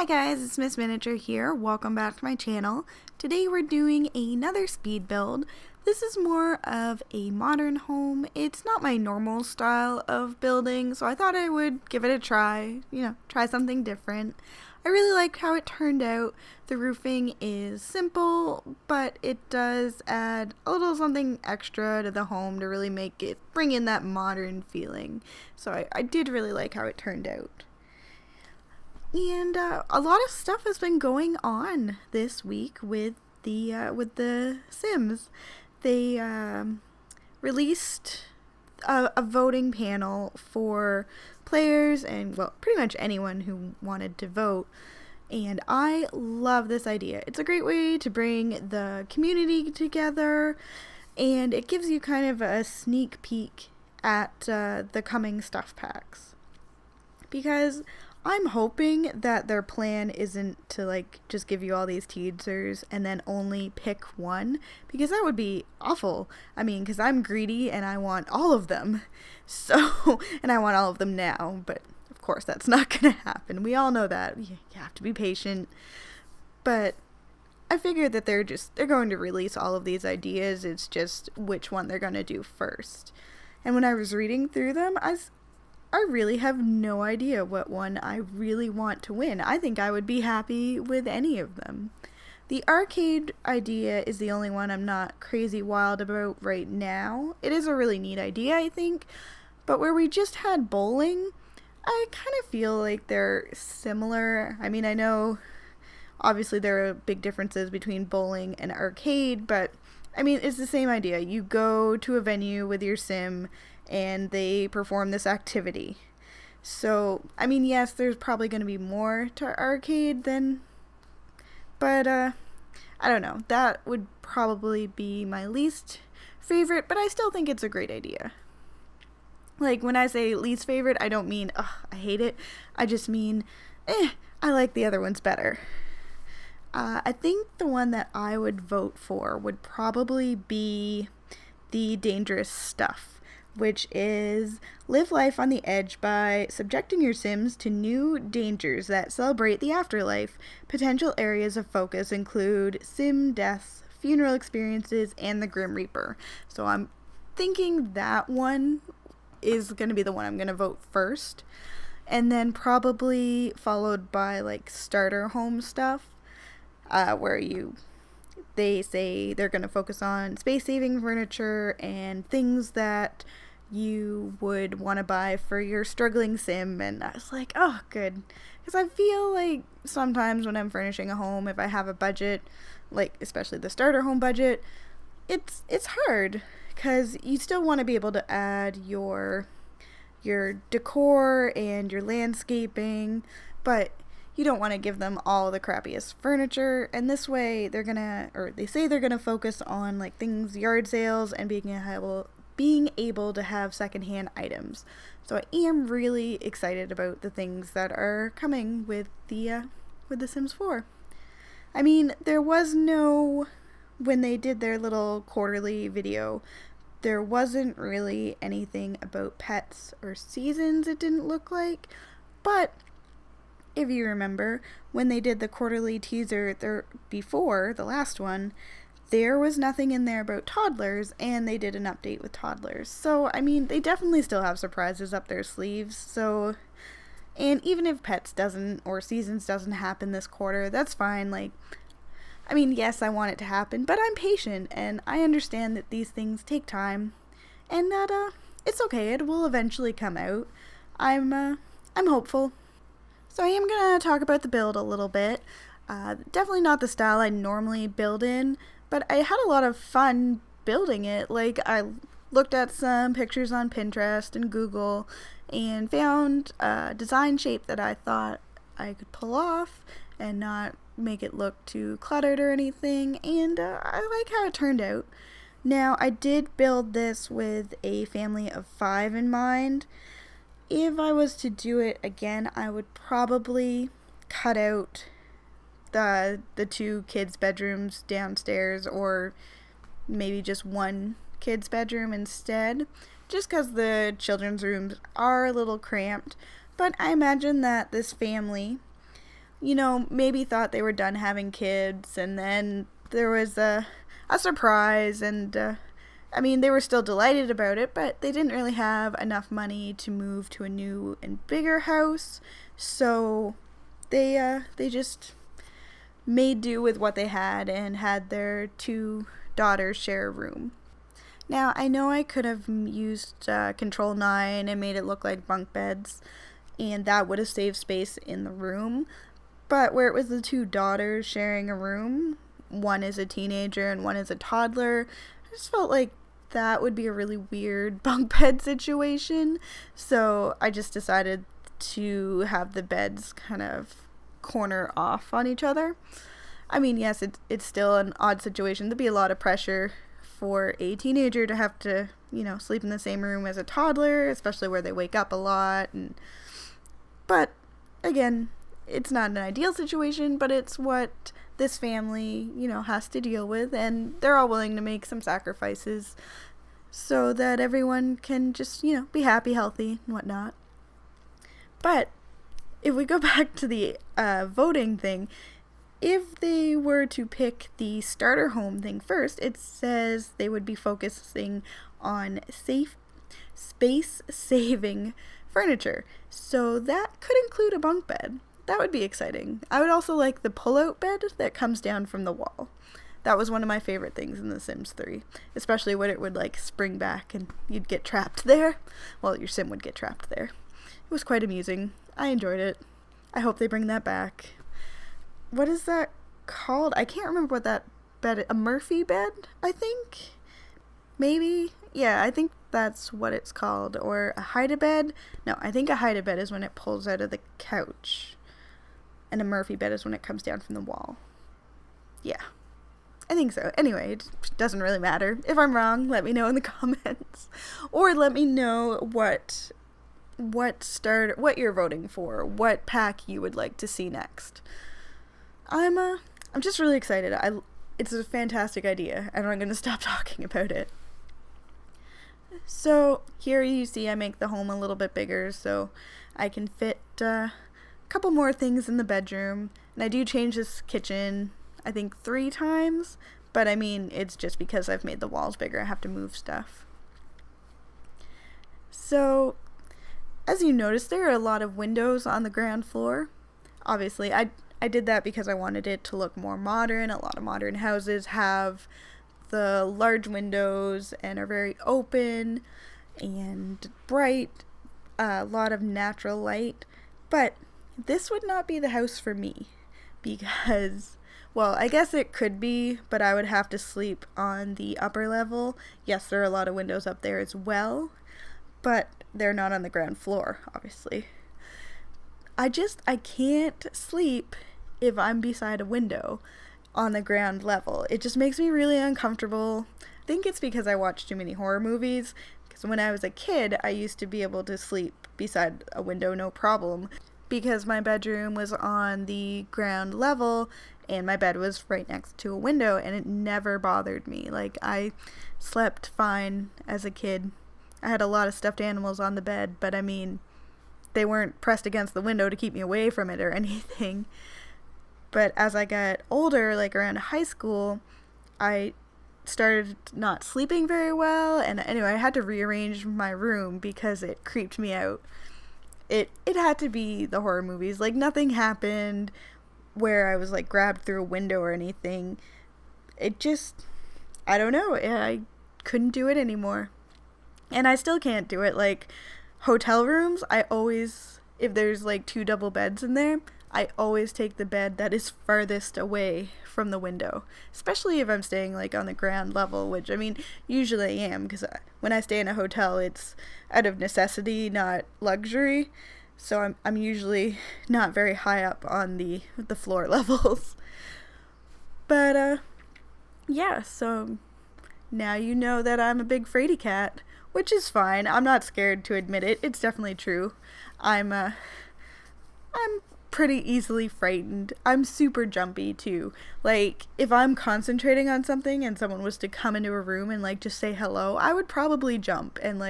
Hi guys, it's Misminiature here. Welcome back to my channel. Today we're doing another speed build. This is more of a modern home. It's not my normal style of building, so I thought I would give it a try, try something different. I really like how it turned out. The roofing is simple, but it does add a little something extra to the home to really make it bring in that modern feeling. So I did really like how it turned out. And a lot of stuff has been going on this week with the Sims. They released a voting panel for players and, well, pretty much anyone who wanted to vote. And I love this idea. It's a great way to bring the community together, and it gives you kind of a sneak peek at the coming stuff packs. Because I'm hoping that their plan isn't to just give you all these teasers and then only pick one, because that would be awful. I mean, because I'm greedy and I want all of them. So, and I want all of them now, but of course that's not going to happen. We all know that. You have to be patient. But I figured that they're going to release all of these ideas. It's just which one they're going to do first. And when I was reading through them, I really have no idea what one I really want to win. I think I would be happy with any of them. The arcade idea is the only one I'm not crazy wild about right now. It is a really neat idea, I think, but where we just had bowling, I kind of feel like they're similar. I mean, I know obviously there are big differences between bowling and arcade, but I mean, it's the same idea. You go to a venue with your sim and they perform this activity. So, I mean, yes, there's probably going to be more to arcade than, but I don't know. That would probably be my least favorite, but I still think it's a great idea. Like, when I say least favorite, I don't mean, I hate it. I just mean, I like the other ones better. I think the one that I would vote for would probably be the dangerous stuff, which is live life on the edge by subjecting your Sims to new dangers that celebrate the afterlife. Potential areas of focus include Sim deaths, funeral experiences, and the Grim Reaper. So I'm thinking that one is going to be the one I'm going to vote first, and then probably followed by starter home stuff, where they say they're going to focus on space-saving furniture and things that you would want to buy for your struggling sim. And I was like, oh, good. Because I feel like sometimes when I'm furnishing a home, if I have a budget, especially the starter home budget, it's hard. Because you still want to be able to add your decor and your landscaping, but you don't want to give them all the crappiest furniture. And this way they say they're gonna focus on things, yard sales, and being able to have secondhand items. So I am really excited about the things that are coming with the Sims 4. I mean, when they did their little quarterly video, there wasn't really anything about pets or seasons, it didn't look like. But if you remember, when they did the quarterly teaser before the last one, there was nothing in there about toddlers, and they did an update with toddlers. So, I mean, they definitely still have surprises up their sleeves. So, and even if pets doesn't, or seasons doesn't happen this quarter, that's fine. I mean, yes, I want it to happen, but I'm patient, and I understand that these things take time, and that, it's okay, it will eventually come out. I'm hopeful. So I am going to talk about the build a little bit. Definitely not the style I normally build in, but I had a lot of fun building it. I looked at some pictures on Pinterest and Google and found a design shape that I thought I could pull off and not make it look too cluttered or anything, and I like how it turned out. Now, I did build this with a family of 5 in mind. If I was to do it again, I would probably cut out the 2 kids' bedrooms downstairs, or maybe just one kid's bedroom instead, just because the children's rooms are a little cramped. But I imagine that this family maybe thought they were done having kids, and then there was a surprise, and they were still delighted about it, but they didn't really have enough money to move to a new and bigger house, so they just made do with what they had and had their 2 daughters share a room. Now, I know I could have used Control 9 and made it look like bunk beds, and that would have saved space in the room, but where it was the 2 daughters sharing a room, one is a teenager and one is a toddler, I just felt like that would be a really weird bunk bed situation, so I just decided to have the beds kind of corner off on each other. Yes, it's still an odd situation. There'd be a lot of pressure for a teenager to have to, sleep in the same room as a toddler, especially where they wake up a lot. But again, it's not an ideal situation, but it's what this family, has to deal with, and they're all willing to make some sacrifices so that everyone can just, be happy, healthy, and whatnot. But if we go back to the voting thing, if they were to pick the starter home thing first, it says they would be focusing on space-saving furniture. So that could include a bunk bed. That would be exciting. I would also like the pull-out bed that comes down from the wall. That was one of my favorite things in The Sims 3, especially when it would spring back and you'd get trapped there. Well, your sim would get trapped there. It was quite amusing. I enjoyed it. I hope they bring that back. What is that called? I can't remember what that bed, a Murphy bed, I think? Maybe? Yeah, I think that's what it's called. Or a hide-a-bed? No, I think a hide-a-bed is when it pulls out of the couch. And a Murphy bed is when it comes down from the wall. Yeah, I think so. Anyway, it doesn't really matter. If I'm wrong, let me know in the comments. Or let me know what you're voting for, what pack you would like to see next. I'm just really excited. It's a fantastic idea, and I'm going to stop talking about it. So here you see I make the home a little bit bigger so I can fit a couple more things in the bedroom, and I do change this kitchen I think 3 times, but it's just because I've made the walls bigger. I have to move stuff. So as you notice, there are a lot of windows on the ground floor. Obviously, I did that because I wanted it to look more modern. A lot of modern houses have the large windows and are very open and bright, a lot of natural light. But this would not be the house for me because, well, I guess it could be, but I would have to sleep on the upper level. Yes, there are a lot of windows up there as well, but they're not on the ground floor, obviously. I can't sleep if I'm beside a window on the ground level. It just makes me really uncomfortable. I think it's because I watch too many horror movies, because when I was a kid, I used to be able to sleep beside a window no problem, because my bedroom was on the ground level and my bed was right next to a window, and it never bothered me. I slept fine as a kid. I had a lot of stuffed animals on the bed, but they weren't pressed against the window to keep me away from it or anything. But as I got older, around high school, I started not sleeping very well, and anyway, I had to rearrange my room because it creeped me out. It had to be the horror movies. Nothing happened where I was grabbed through a window or anything. It just, I don't know, I couldn't do it anymore. And I still can't do it. Hotel rooms, I always, if there's 2 double beds in there, I always take the bed that is farthest away from the window, especially if I'm staying on the ground level, which usually I am, because when I stay in a hotel, it's out of necessity, not luxury. So I'm usually not very high up on the floor levels. But yeah, so now you know that I'm a big fraidy cat, which is fine. I'm not scared to admit it. It's definitely true. I'm pretty easily frightened. I'm super jumpy too. If I'm concentrating on something and someone was to come into a room and just say hello, I would probably jump and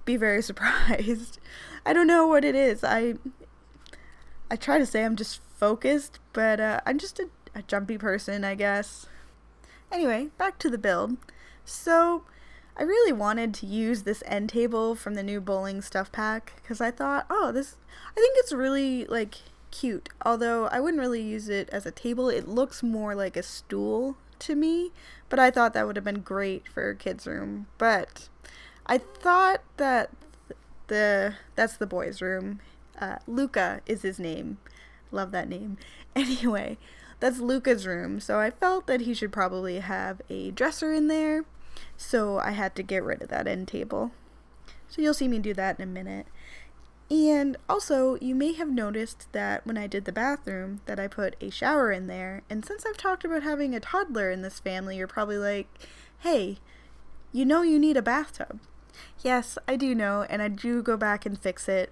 be very surprised. I don't know what it is. I I try to say I'm just focused, but I'm just a jumpy person, I guess. Anyway, back to the build. So, I really wanted to use this end table from the new bowling stuff pack because I thought, I think it's really like cute. Although I wouldn't really use it as a table, it looks more like a stool to me. But I thought that would have been great for a kid's room. But I thought that that's the boys' room. Luca is his name. Love that name. Anyway, that's Luca's room. So I felt that he should probably have a dresser in there. So I had to get rid of that end table. So you'll see me do that in a minute. And also, you may have noticed that when I did the bathroom that I put a shower in there. And since I've talked about having a toddler in this family, you're probably like, hey, you know you need a bathtub. Yes, I do know, and I do go back and fix it.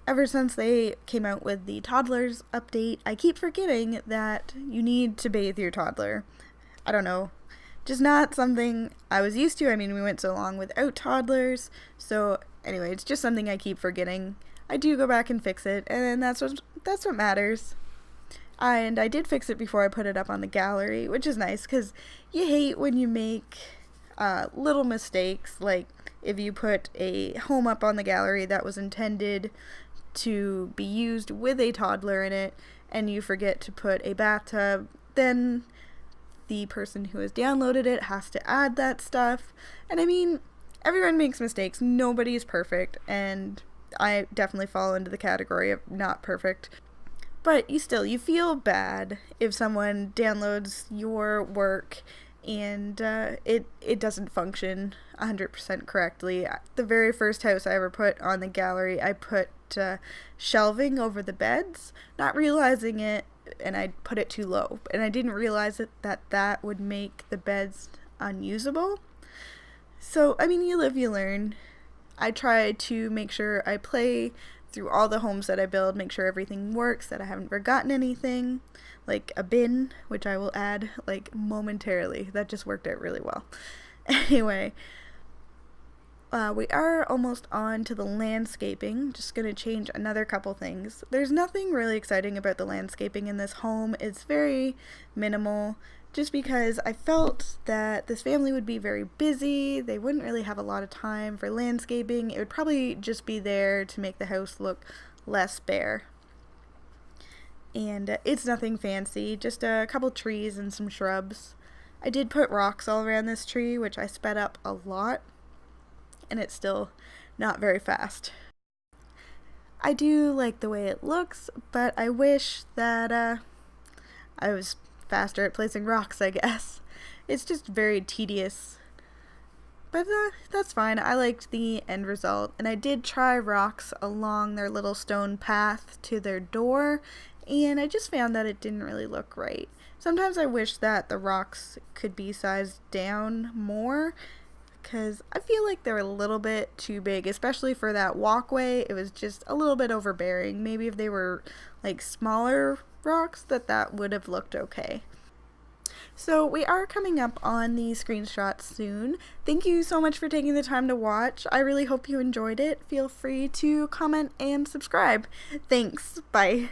Ever since they came out with the toddlers update, I keep forgetting that you need to bathe your toddler. I don't know. Just not something I was used to. I mean, we went so long without toddlers. So anyway, it's just something I keep forgetting. I do go back and fix it, and that's what matters. And I did fix it before I put it up on the gallery, which is nice because you hate when you make little mistakes, like if you put a home up on the gallery that was intended to be used with a toddler in it and you forget to put a bathtub, then the person who has downloaded it has to add that stuff. And I mean, everyone makes mistakes. Nobody is perfect, and I definitely fall into the category of not perfect. But you feel bad if someone downloads your work and it doesn't function 100% correctly. The very first house I ever put on the gallery, I put shelving over the beds, not realizing it, and I put it too low. And I didn't realize that would make the beds unusable. So, I mean, you live, you learn. I try to make sure I play through all the homes that I build, make sure everything works, that I haven't forgotten anything, like a bin, which I will add like momentarily. That just worked out really well. Anyway, we are almost on to the landscaping. Just going to change another couple things. There's nothing really exciting about the landscaping in this home. It's very minimal, just because I felt that this family would be very busy. They wouldn't really have a lot of time for landscaping. It would probably just be there to make the house look less bare. And it's nothing fancy, just a couple trees and some shrubs. I did put rocks all around this tree, which I sped up a lot, and it's still not very fast. I do like the way it looks, but I wish that I was faster at placing rocks, I guess. It's just very tedious. But that's fine. I liked the end result. And I did try rocks along their little stone path to their door, and I just found that it didn't really look right. Sometimes I wish that the rocks could be sized down more, because I feel like they're a little bit too big, especially for that walkway. It was just a little bit overbearing. Maybe if they were like smaller rocks, that would have looked okay. So we are coming up on the screenshots soon. Thank you so much for taking the time to watch. I really hope you enjoyed it. Feel free to comment and subscribe. Thanks. Bye.